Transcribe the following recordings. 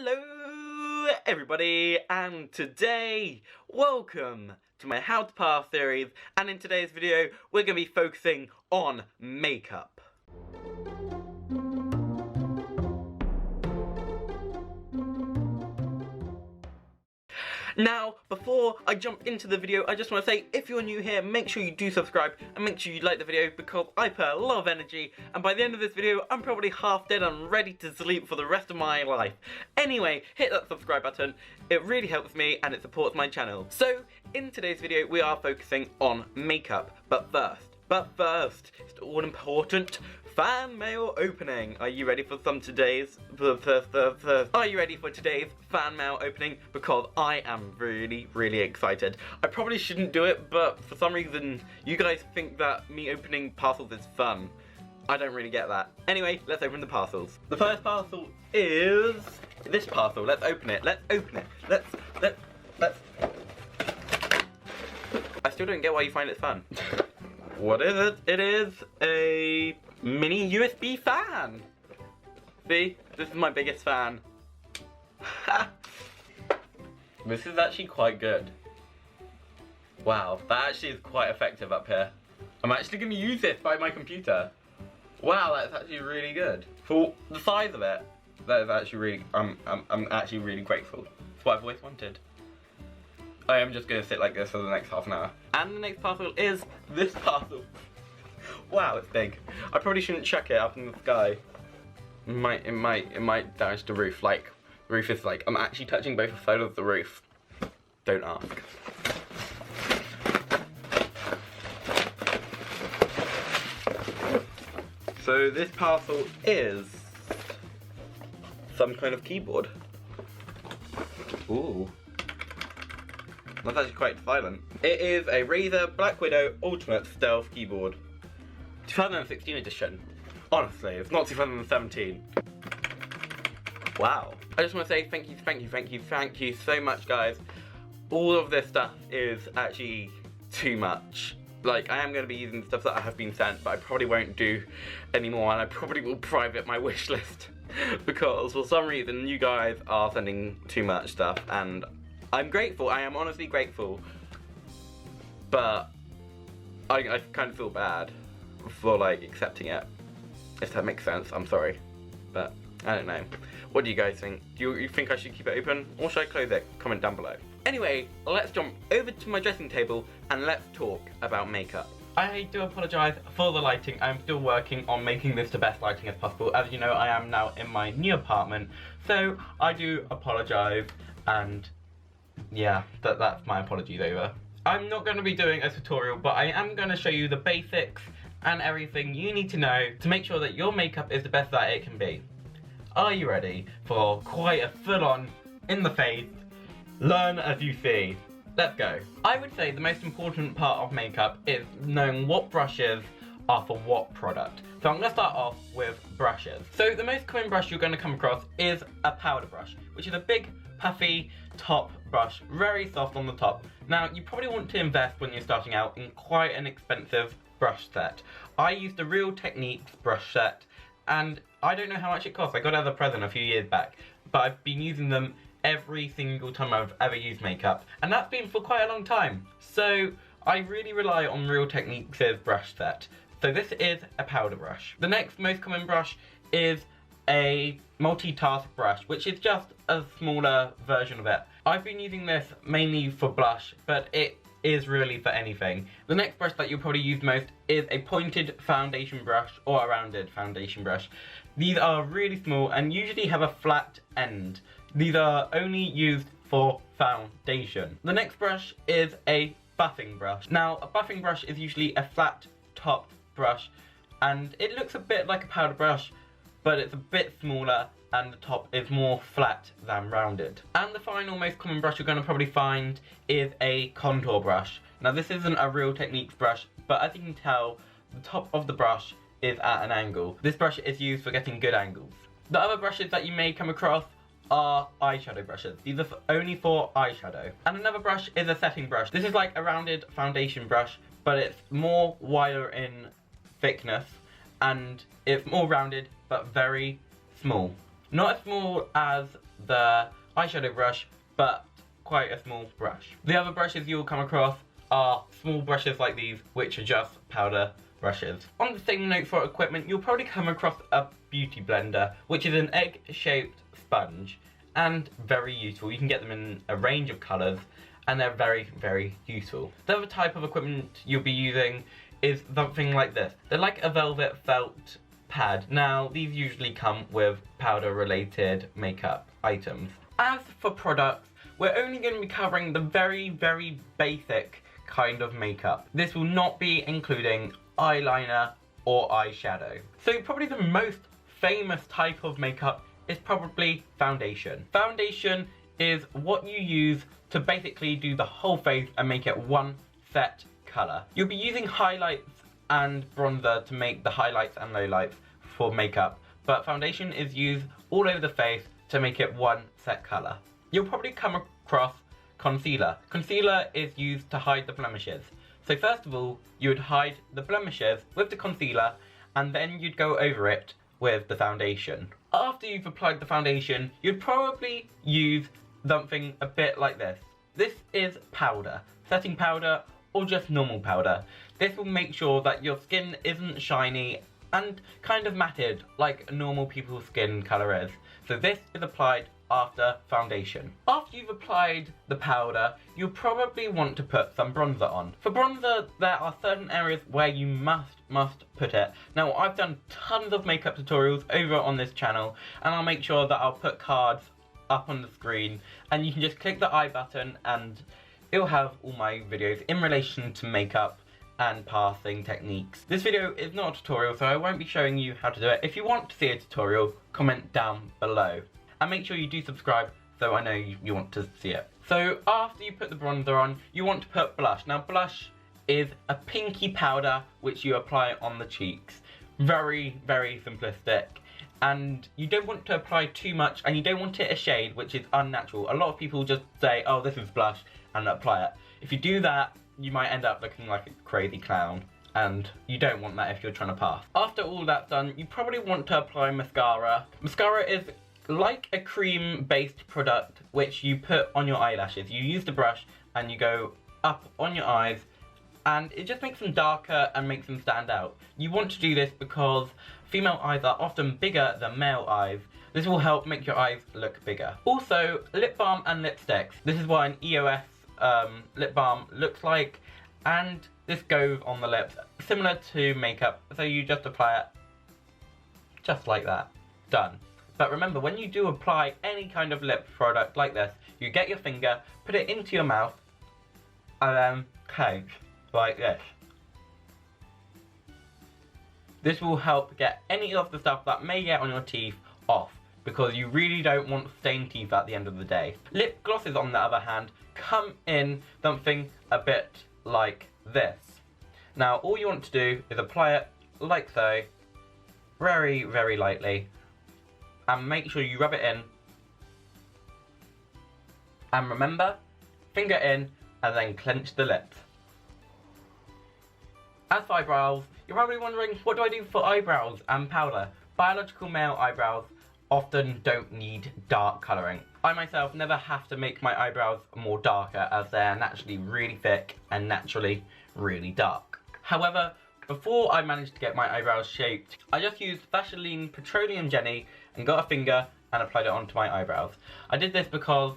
Hello everybody, and today, welcome to my How to Pass series, and in today's video we're going to be focusing on makeup. Now, before I jump into the video, I just want to say, if you're new here, make sure you do subscribe and make sure you like the video because I put a lot of energy, and by the end of this video, I'm probably half dead and ready to sleep for the rest of my life. Anyway, hit that subscribe button, it really helps me and it supports my channel. So, in today's video, we are focusing on makeup, but first, it's the all-important fan mail opening. Are you ready for today's fan mail opening? Because I am really excited. I probably shouldn't do it, but for some reason you guys think that me opening parcels is fun. I don't really get that. Anyway, let's open the parcels. The first parcel is this parcel. Let's open it. Let's I still don't get why you find it fun. What is it? It is a mini USB fan. See? This is my biggest fan. This is actually quite good. Wow, that actually is quite effective up here. I'm actually going to use this by my computer. Wow, that's actually really good. For the size of it, that is actually really, I'm actually really grateful. It's what I've always wanted. I am just going to sit like this for the next half an hour. And the next parcel is this parcel. Wow, it's big. I probably shouldn't chuck it up in the sky. It might damage the roof. Like, the roof is like, I'm actually touching both sides of the roof. Don't ask. So this parcel is some kind of keyboard. Ooh. That's actually quite silent. It is a Razer Black Widow Ultimate Stealth Keyboard. 2016 edition. Honestly, it's not 2017. Wow. I just want to say thank you so much, guys. All of this stuff is actually too much. Like, I am going to be using the stuff that I have been sent, but I probably won't do anymore, and I probably will private my wish list. Because for some reason, you guys are sending too much stuff, and I'm grateful. I am honestly grateful. But I kind of feel bad for like accepting it, if that makes sense. I'm sorry, but I don't know. What do you guys think? Do you think I should keep it open or should I close it? Comment down below. Anyway, let's jump over to my dressing table and let's talk about makeup. I do apologise for the lighting. I'm still working on making this the best lighting as possible. As you know, I am now in my new apartment, so I do apologise, and yeah, that's my apologies over. I'm not going to be doing a tutorial, but I am going to show you the basics and everything you need to know to make sure that your makeup is the best that it can be. Are you ready for quite a full-on, in-the-face, learn as you see? Let's go. I would say the most important part of makeup is knowing what brushes are for what product. So I'm going to start off with brushes. So the most common brush you're going to come across is a powder brush, which is a big, puffy top brush, very soft on the top. Now, you probably want to invest when you're starting out in quite an expensive brush set. I used the Real Techniques brush set, and I don't know how much it cost. I got it as a present a few years back, but I've been using them every single time I've ever used makeup, and that's been for quite a long time. So I really rely on Real Techniques' brush set. So this is a powder brush. The next most common brush is a Multitask Brush, which is just a smaller version of it. I've been using this mainly for blush, but it is really for anything. The next brush that you'll probably use most is a pointed foundation brush or a rounded foundation brush. These are really small and usually have a flat end. These are only used for foundation. The next brush is a buffing brush. Now, a buffing brush is usually a flat top brush, and it looks a bit like a powder brush, but it's a bit smaller and the top is more flat than rounded. And the final most common brush you're going to probably find is a contour brush. Now, this isn't a Real Techniques brush, but as you can tell, the top of the brush is at an angle. This brush is used for getting good angles. The other brushes that you may come across are eyeshadow brushes. These are only for eyeshadow. And another brush is a setting brush. This is like a rounded foundation brush, but it's more wider in thickness, and it's more rounded but very small. Not as small as the eyeshadow brush, but quite a small brush. The other brushes you'll come across are small brushes like these, which are just powder brushes. On the same note for equipment, you'll probably come across a beauty blender, which is an egg-shaped sponge, and very useful. You can get them in a range of colours, and they're very, very useful. The other type of equipment you'll be using is something like this. They're like a velvet felt pad. Now, these usually come with powder-related makeup items. As for products, we're only going to be covering the very, very basic kind of makeup. This will not be including eyeliner or eyeshadow. So probably the most famous type of makeup is probably foundation. Foundation is what you use to basically do the whole face and make it one set colour. You'll be using highlights and bronzer to make the highlights and lowlights for makeup, but foundation is used all over the face to make it one set colour. You'll probably come across concealer. Concealer is used to hide the blemishes. So first of all, you would hide the blemishes with the concealer, and then you'd go over it with the foundation. After you've applied the foundation, you'd probably use something a bit like this. This is powder, setting powder or just normal powder. This will make sure that your skin isn't shiny and kind of matted like normal people's skin colour is. So this is applied after foundation. After you've applied the powder, you'll probably want to put some bronzer on. For bronzer, there are certain areas where you must put it. Now, I've done tons of makeup tutorials over on this channel, and I'll make sure that I'll put cards up on the screen, and you can just click the I button and it'll have all my videos in relation to makeup and passing techniques. This video is not a tutorial, so I won't be showing you how to do it. If you want to see a tutorial, comment down below. And make sure you do subscribe so I know you want to see it. So after you put the bronzer on, you want to put blush. Now blush is a pinky powder which you apply on the cheeks. Very, very simplistic. And you don't want to apply too much, and you don't want it a shade which is unnatural. A lot of people just say, oh, this is blush, and apply it. If you do that, you might end up looking like a crazy clown, and you don't want that if you're trying to pass. After all that's done, you probably want to apply mascara. Mascara is like a cream-based product which you put on your eyelashes. You use the brush and you go up on your eyes, and it just makes them darker and makes them stand out. You want to do this because female eyes are often bigger than male eyes. This will help make your eyes look bigger. Also, lip balm and lipsticks. This is what an EOS lip balm looks like, and this goes on the lips similar to makeup, so you just apply it just like that. Done. But remember, when you do apply any kind of lip product like this, you get your finger, put it into your mouth, and then coat like this. This will help get any of the stuff that may get on your teeth off, because you really don't want stained teeth at the end of the day. Lip glosses, on the other hand, come in something a bit like this. Now, all you want to do is apply it like so, very, very lightly, and make sure you rub it in. And remember, finger in and then clench the lips. As for eyebrows, you're probably wondering, what do I do for eyebrows and powder? Biological male eyebrows often don't need dark colouring. I myself never have to make my eyebrows more darker, as they're naturally really thick and naturally really dark. However, before I managed to get my eyebrows shaped, I just used Vaseline petroleum jelly and got a finger and applied it onto my eyebrows. I did this because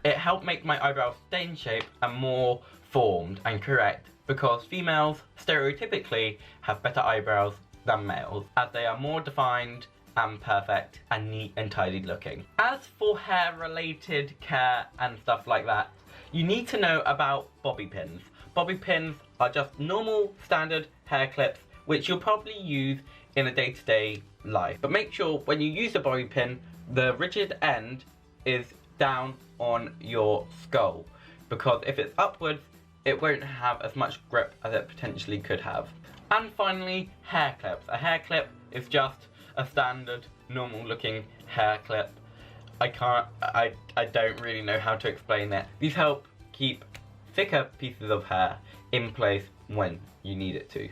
it helped make my eyebrows stay in shape and more formed and correct, because females stereotypically have better eyebrows than males, as they are more defined and perfect and neat and tidy looking. As for hair related care and stuff like that, you need to know about bobby pins. Bobby pins are just normal standard hair clips which you'll probably use in a day-to-day life. But make sure when you use a bobby pin, the rigid end is down on your skull, because if it's upwards, it won't have as much grip as it potentially could have. And finally, hair clips. A hair clip is just a standard, normal looking hair clip. I don't really know how to explain it. These help keep thicker pieces of hair in place when you need it to.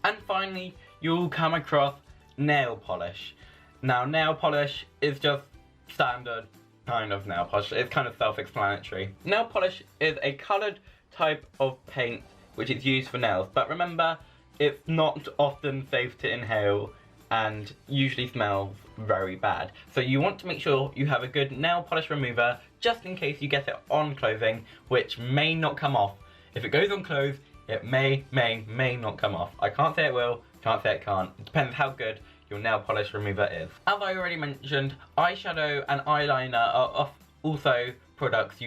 And finally, you'll come across nail polish. Now, nail polish is just standard kind of nail polish. It's kind of self-explanatory. Nail polish is a coloured type of paint which is used for nails, but remember, it's not often safe to inhale and usually smells very bad. So you want to make sure you have a good nail polish remover just in case you get it on clothing, which may not come off. If it goes on clothes, it may not come off. I can't say it will, can't say it can't. It depends how good your nail polish remover is. As I already mentioned, eyeshadow and eyeliner are also products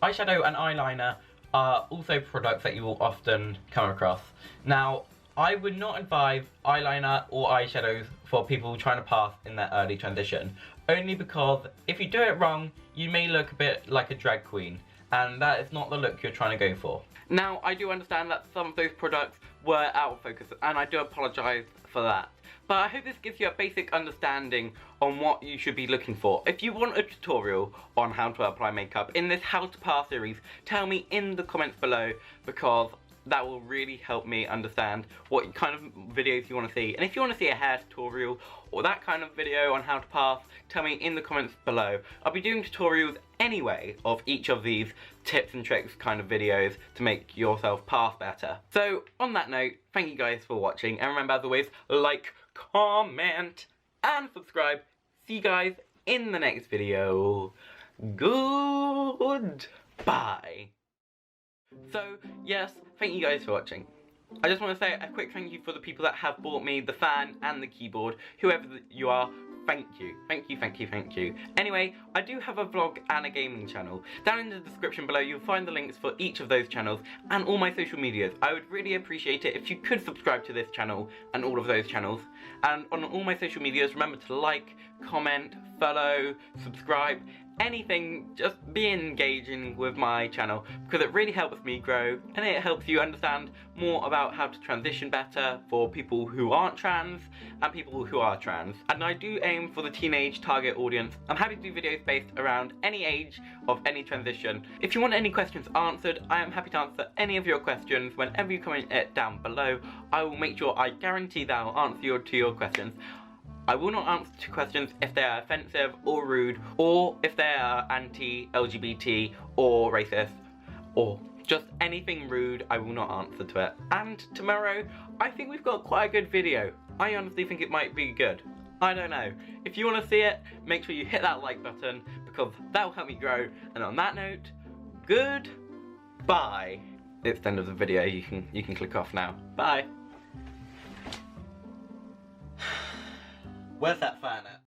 eyeshadow and eyeliner are also products that you will often come across. Now, I would not advise eyeliner or eyeshadows for people trying to pass in their early transition, only because if you do it wrong, you may look a bit like a drag queen, and that is not the look you're trying to go for. Now, I do understand that some of those products were out of focus, and I do apologise for that. But I hope this gives you a basic understanding on what you should be looking for. If you want a tutorial on how to apply makeup in this How to Pass series, tell me in the comments below, because that will really help me understand what kind of videos you want to see. And if you want to see a hair tutorial or that kind of video on how to pass, tell me in the comments below. I'll be doing tutorials anyway of each of these tips and tricks kind of videos to make yourself pass better. So on that note, thank you guys for watching, and remember, as always, like, comment and subscribe. See you guys in the next video. Goodbye. So, yes, thank you guys for watching. I just want to say a quick thank you for the people that have bought me the fan and the keyboard. Whoever you are, thank you. Thank you, thank you, thank you. Anyway, I do have a vlog and a gaming channel. Down in the description below, you'll find the links for each of those channels and all my social medias. I would really appreciate it if you could subscribe to this channel and all of those channels. And on all my social medias, remember to like, comment, follow, subscribe, anything. Just be engaging with my channel, because it really helps me grow and it helps you understand more about how to transition better for people who aren't trans and people who are trans. And I do aim for the teenage target audience. I'm happy to do videos based around any age of any transition. If you want any questions answered, I am happy to answer any of your questions whenever you comment it down below. I will make sure I guarantee that I'll answer your questions. I will not answer to questions if they are offensive or rude, or if they are anti-LGBT or racist, or just anything rude. I will not answer to it. And tomorrow, I think we've got quite a good video. I honestly think it might be good. I don't know. If you want to see it, make sure you hit that like button, because that will help me grow. And on that note, goodbye. It's the end of the video. You can click off now. Bye. Where's that fan at?